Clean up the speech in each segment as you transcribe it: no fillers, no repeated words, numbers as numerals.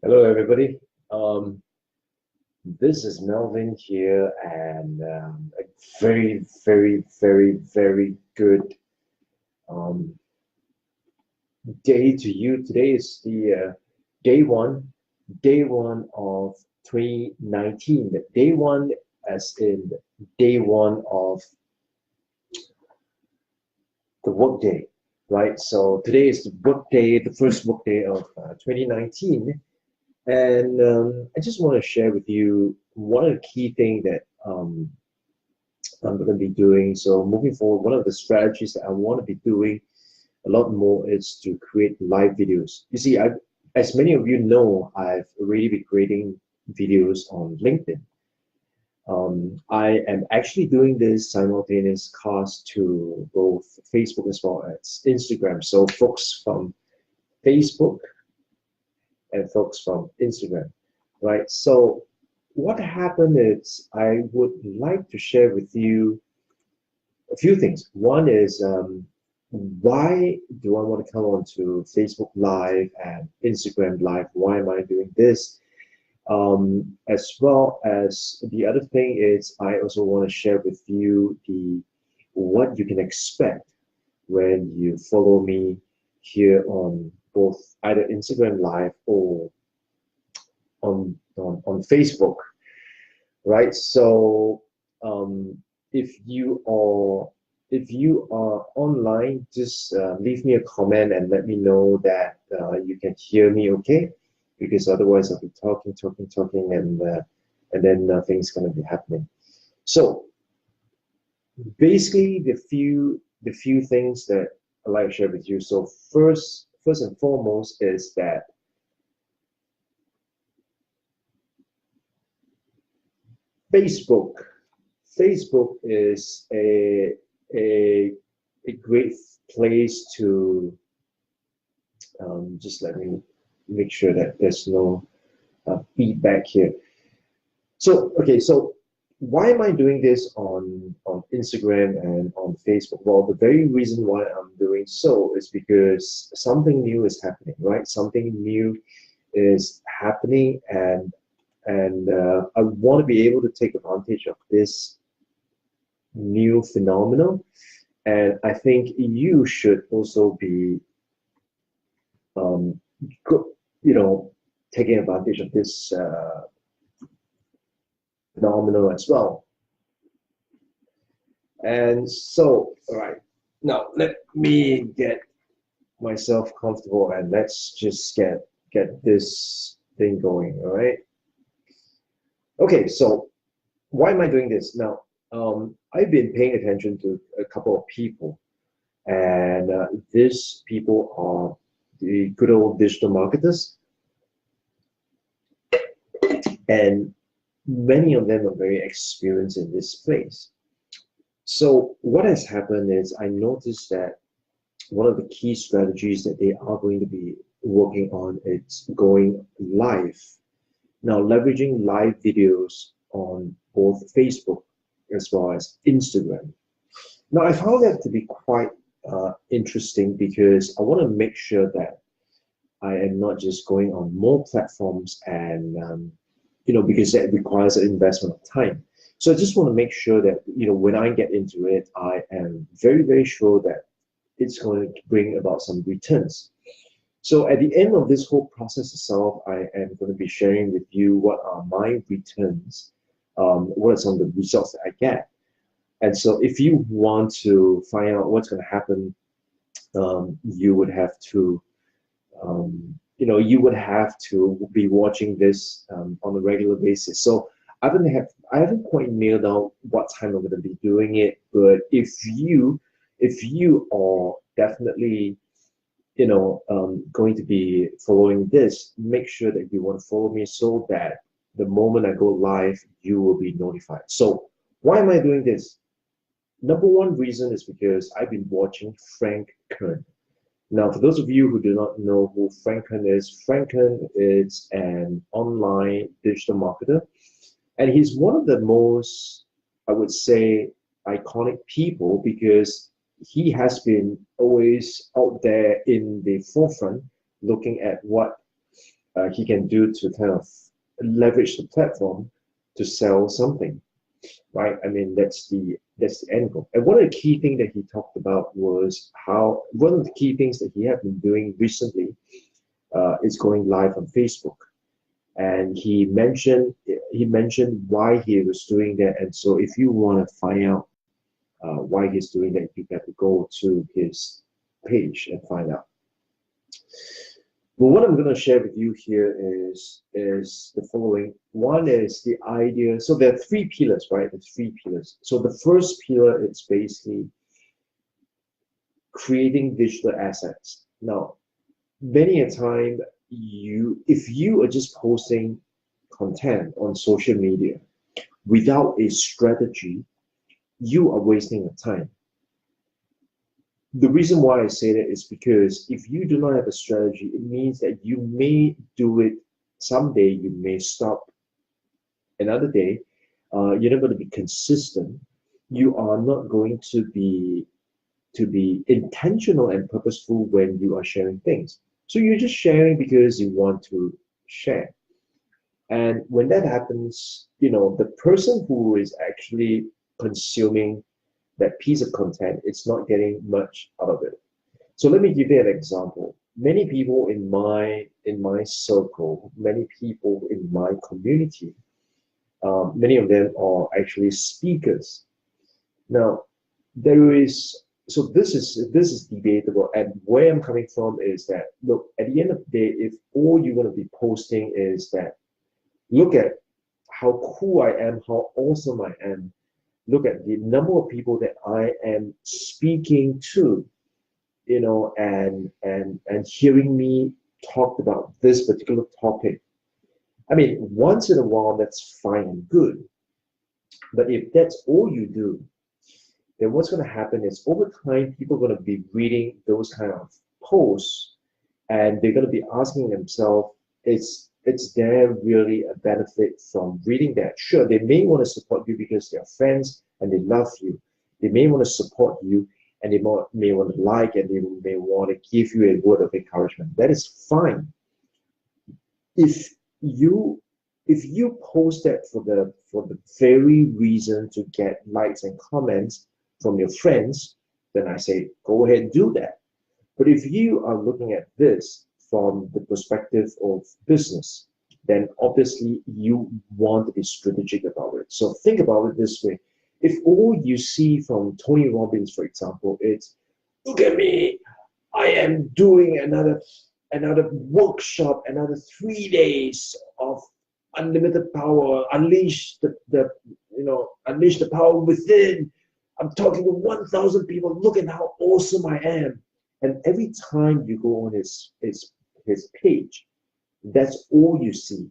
Hello, everybody. This is Melvin here, and a very good um, day to you. Today is the day one, day one of 2019. The day one, as in day one of the work day, right? So today is the work day, the first work day of 2019. And I just want to share with you one of the key things that I'm going to be doing. So moving forward, one of the strategies that I want to be doing a lot more is to create live videos. You see, as many of you know, I've already been creating videos on LinkedIn. I am actually doing this simultaneous cast to both Facebook as well as Instagram. So folks from Facebook and folks from Instagram, right? So what happened is I would like to share with you a few things. One is why do I want to come on to Facebook Live and Instagram Live? Why am I doing this? As well as the other thing is I also want to share with you the what you can expect when you follow me here on both either Instagram Live or on Facebook, right? So um, if you are if you are online, just leave me a comment and let me know that you can hear me okay, because otherwise I'll be talking, and then nothing's gonna be happening. So basically, the few things that I'd like to share with you. So first and foremost is that Facebook. Facebook is a a great place to just let me make sure that there's no feedback here. So okay, so why am I doing this on Instagram and on Facebook? Well, the very reason why I'm doing so is because something new is happening, right? Something new is happening, and I want to be able to take advantage of this new phenomenon. And I think you should also be, um, you know, taking advantage of this phenomenon as well. And so, all right, now let me get myself comfortable and let's just get this thing going. All right. Okay, so why am I doing this now? I've been paying attention to a couple of people, and these people are the good old digital marketers, and many of them are very experienced in this place. So what has happened is I noticed that one of the key strategies that they are going to be working on is going live. Now, leveraging live videos on both Facebook as well as Instagram. Now, I found that to be quite interesting because I want to make sure that I am not just going on more platforms and, because that requires an investment of time. So I just want to make sure that, when I get into it, I am very sure that it's going to bring about some returns. So at the end of this whole process itself, I am going to be sharing with you what are my returns, what are some of the results that I get. And so if you want to find out what's going to happen, you would have to, you would have to be watching this on a regular basis. So I haven't quite nailed down what time I'm going to be doing it, but if you are definitely going to be following this, make sure that you want to follow me so that the moment I go live, you will be notified. So why am I doing this? Number one reason is because I've been watching Frank Kern. Now, for those of you who do not know who Frank Kern is an online digital marketer, and he's one of the most, I would say, iconic people because he has been always out there in the forefront looking at what he can do to kind of leverage the platform to sell something, right? I mean, that's the end goal. And one of the key things that he talked about was how one of the key things that he had been doing recently is going live on Facebook. And he mentioned why he was doing that. And so if you want to find out why he's doing that, you got to go to his page and find out. Well, what I'm going to share with you here is the following. One is the idea. So there are three pillars, right? There's three pillars. So the first pillar is basically creating digital assets. Now, many a time, if you are just posting content on social media without a strategy, you are wasting your time. The reason why I say that is because if you do not have a strategy, it means that you may do it someday, you may stop another day, you're not going to be consistent, you are not going to be intentional and purposeful when you are sharing things. So you're just sharing because you want to share. And when that happens, the person who is actually consuming that piece of content, it's not getting much out of it. So let me give you an example. Many people in my circle, many people in my community, many of them are actually speakers. Now, this is debatable, and where I'm coming from is that, look, at the end of the day, if all you're going to be posting is that, look at how cool I am, how awesome I am, look at the number of people that I am speaking to, and hearing me talk about this particular topic. I mean, once in a while, that's fine and good. But if that's all you do, then what's going to happen is over time, people are going to be reading those kind of posts, and they're going to be asking themselves, is there really a benefit from reading that? Sure, they may want to support you because they're friends and they love you. They may want to support you, and they may want to like, and they may want to give you a word of encouragement. That is fine. If you post that for the very reason to get likes and comments from your friends, then I say go ahead and do that. But if you are looking at this from the perspective of business, then obviously you want to be strategic about it. So think about it this way. If all you see from Tony Robbins, for example, it's, look at me, I am doing another workshop, another 3 days of unlimited power, unleash unleash the power within. I'm talking to 1,000 people. Look at how awesome I am. And every time you go on his page, that's all you see.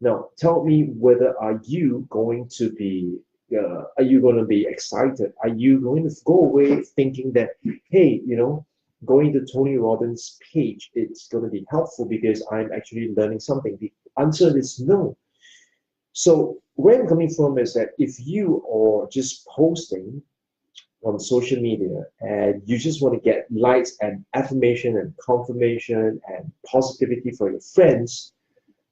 Now, tell me whether are you going to be excited? Are you going to go away thinking that, hey, going to Tony Robbins' page, it's going to be helpful because I'm actually learning something? The answer is no. So where I'm coming from is that if you are just posting on social media and you just want to get likes and affirmation and confirmation and positivity for your friends,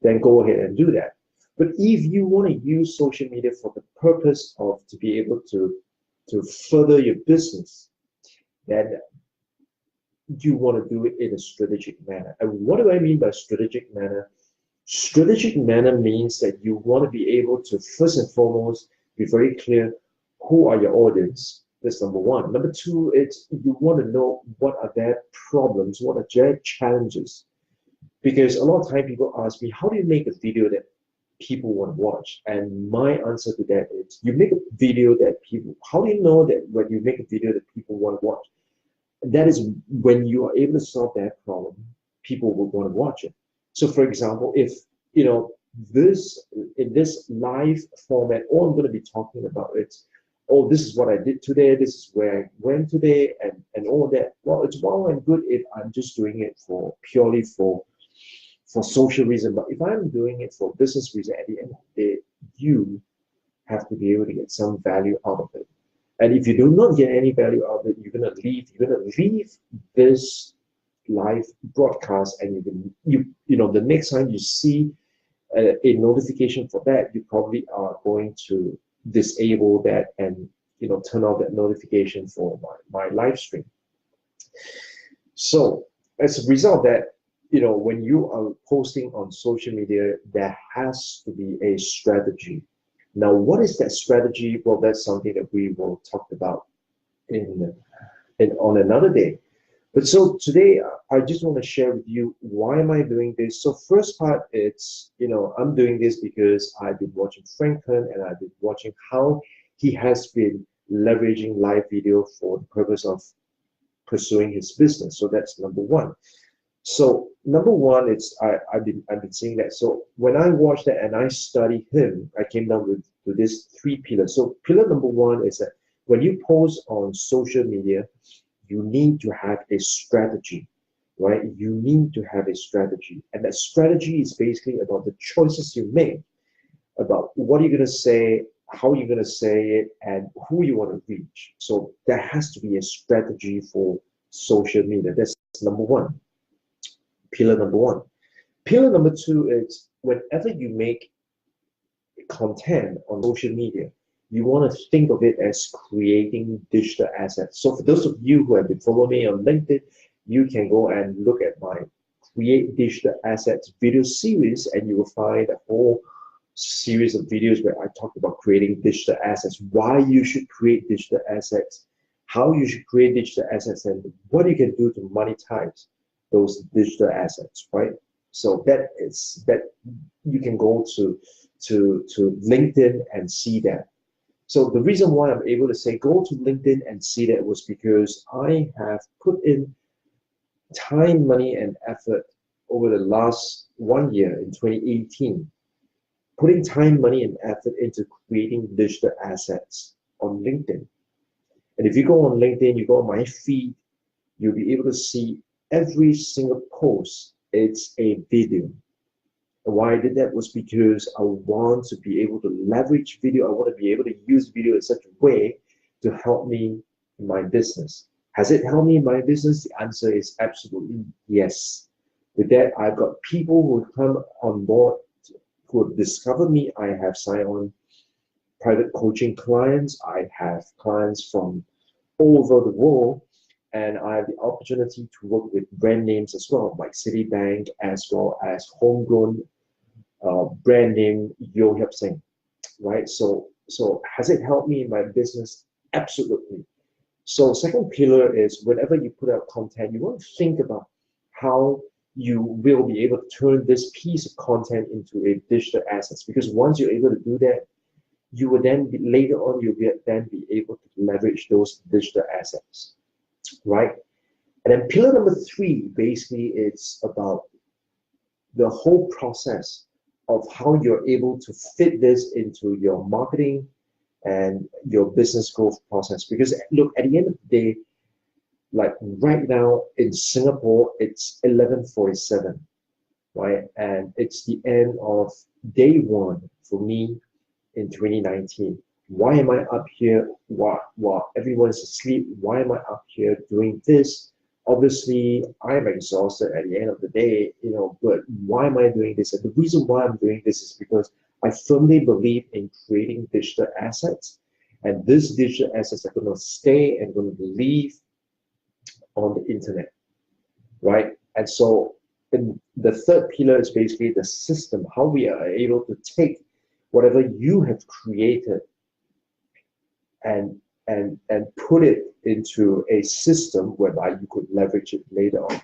then go ahead and do that. But if you want to use social media for the purpose of to be able to further your business, then you want to do it in a strategic manner. And what do I mean by strategic manner? Strategic manner means that you want to be able to, first and foremost, be very clear who are your audience. That's number one. Number two, it's you want to know what are their problems, what are their challenges. Because a lot of time people ask me, how do you make a video that people want to watch? And my answer to that is, you make a video that people, how do you know that when you make a video that people want to watch? That is when you are able to solve that problem, people will want to watch it. So for example, if, in this live format, all I'm going to be talking about is, oh, this is what I did today, this is where I went today, and all that. Well, it's well and good if I'm just doing it purely for social reason. But if I'm doing it for business reason, at the end of the day, you have to be able to get some value out of it. And if you do not get any value out of it, you're gonna leave this live broadcast, and you know, the next time you see a notification for that, you probably are going to disable that and, you know, turn off that notification for my live stream. So as a result of that, you know, when you are posting on social media, there has to be a strategy. Now, what is that strategy? Well, that's something that we will talk about in on another day. But so today, I just want to share with you, why am I doing this? So first part, it's, you know, I'm doing this because I've been watching Frank Kern, and I've been watching how he has been leveraging live video for the purpose of pursuing his business. So that's number one. So number one, I've been seeing that. So when I watched that and I studied him, I came down with to this 3 pillars. So pillar number one is that when you post on social media, you need to have a strategy, right? You need to have a strategy, and that strategy is basically about the choices you make, about what you're gonna say, how you're gonna say it, and who you want to reach. So there has to be a strategy for social media. That's number one. Pillar number one. Pillar number two is, whenever you make content on social media, you want to think of it as creating digital assets. So for those of you who have been following me on LinkedIn, you can go and look at my Create Digital Assets video series, and you will find a whole series of videos where I talk about creating digital assets, why you should create digital assets, how you should create digital assets, and what you can do to monetize those digital assets, right? So that you can go to LinkedIn and see that. So the reason why I'm able to say go to LinkedIn and see that was because I have put in time, money, and effort over the last 1 year in 2018, putting time, money, and effort into creating digital assets on LinkedIn. And if you go on LinkedIn, you go on my feed, you'll be able to see every single post, it's a video. And why I did that was because I want to be able to leverage video. I want to be able to use video in such a way to help me in my business. Has it helped me in my business? The answer is absolutely yes. With that, I've got people who come on board, who have discovered me. I have signed on private coaching clients. I have clients from all over the world, and I have the opportunity to work with brand names as well, like Citibank, as well as homegrown brand name Yo Hyap Sing, right? So has it helped me in my business? Absolutely. So second pillar is, whenever you put out content, you want to think about how you will be able to turn this piece of content into a digital assets, because once you're able to do that, you will then be, later on, you'll then be able to leverage those digital assets, right? And then pillar number three, basically, it's about the whole process of how you're able to fit this into your marketing and your business growth process. Because look, at the end of the day, like right now in Singapore, it's 11:47, right? And it's the end of day one for me in 2019. Why am I up here while everyone's asleep? Why am I up here doing this? Obviously, I'm exhausted at the end of the day, you know, but why am I doing this? And the reason why I'm doing this is because I firmly believe in creating digital assets, and these digital assets are going to stay and going to live on the internet, right? And so the third pillar is basically the system, how we are able to take whatever you have created and put it into a system whereby you could leverage it later on.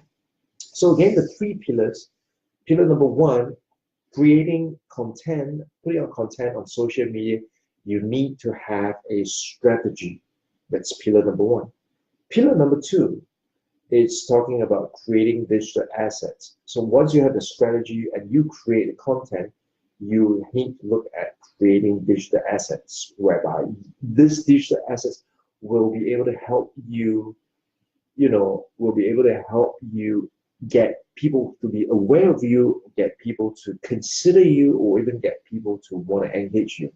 So again, the three pillars. Pillar number one, creating content, putting out content on social media, you need to have a strategy. That's pillar number one. Pillar number two is talking about creating digital assets. So once you have the strategy and you create the content, you need to look at creating digital assets, whereby this digital assets will be able to help you, will be able to help you get people to be aware of you, get people to consider you, or even get people to want to engage you,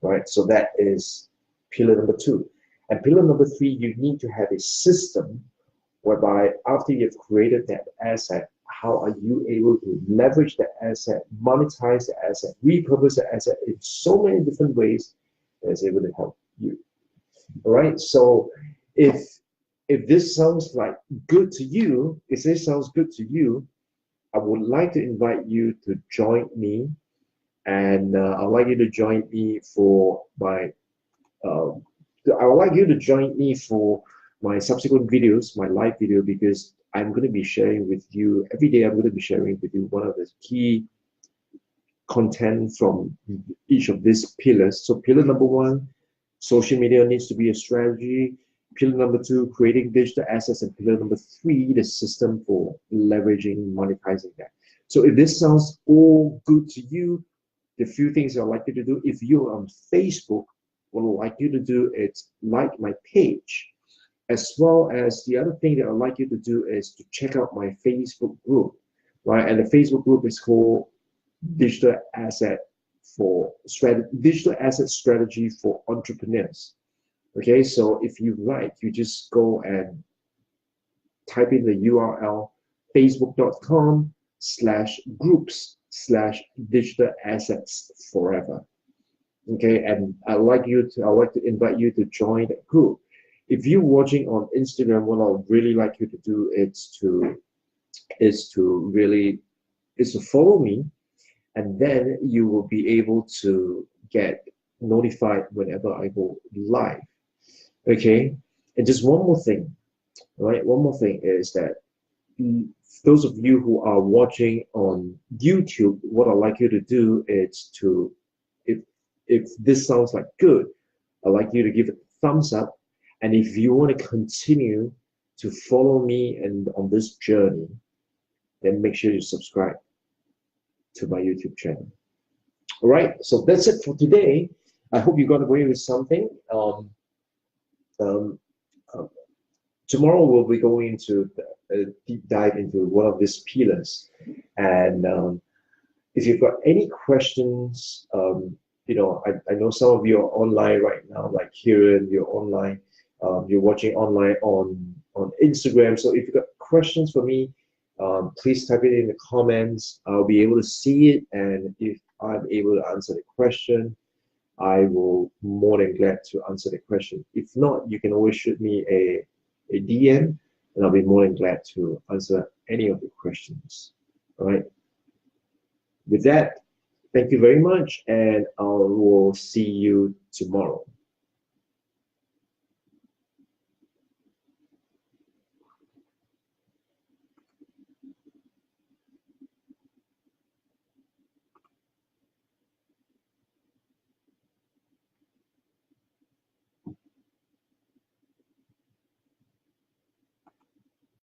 right? So that is pillar number two. And pillar number three, you need to have a system whereby after you've created that asset, how are you able to leverage the asset, monetize the asset, repurpose the asset in so many different ways that's able to help you. All right. So if this sounds like good to you, if this sounds good to you, I would like to invite you to join me, and I'd like you to join me for my. Uh, I would like you to join me for my subsequent videos, my live video, because I'm going to be sharing with you every day. I'm going to be sharing with you one of the key content from each of these pillars. So pillar number one, social media needs to be a strategy. Pillar number two, creating digital assets. And pillar number three, the system for leveraging, monetizing that. So if this sounds all good to you, the few things I'd like you to do, if you're on Facebook, what I'd like you to do is like my page. As well as the other thing that I'd like you to do is to check out my Facebook group, right? And the Facebook group is called Digital Asset Digital Asset Strategy for Entrepreneurs. Okay, so if you like, you just go and type in the URL facebook.com/groups/digital assets forever. Okay, and I'd like to invite you to join that group. If you're watching on Instagram, what I'd really like you to do is to follow me, and then you will be able to get notified whenever I go live. Okay, and just one more thing, right? One more thing is that those of you who are watching on YouTube, what I'd like you to do is to, if this sounds like good, I'd like you to give it a thumbs up. And if you want to continue to follow me and on this journey, then make sure you subscribe to my YouTube channel. All right, so that's it for today. I hope you got away with something. Um, Tomorrow we'll be going into a deep dive into one of these pillars. And if you've got any questions, I know some of you are online right now, like Kieran, you're online. You're watching online on Instagram. So if you've got questions for me, please type it in the comments. I'll be able to see it, and if I'm able to answer the question, I will more than glad to answer the question. If not, you can always shoot me a DM, and I'll be more than glad to answer any of the questions. All right. With that, thank you very much, and I will see you tomorrow.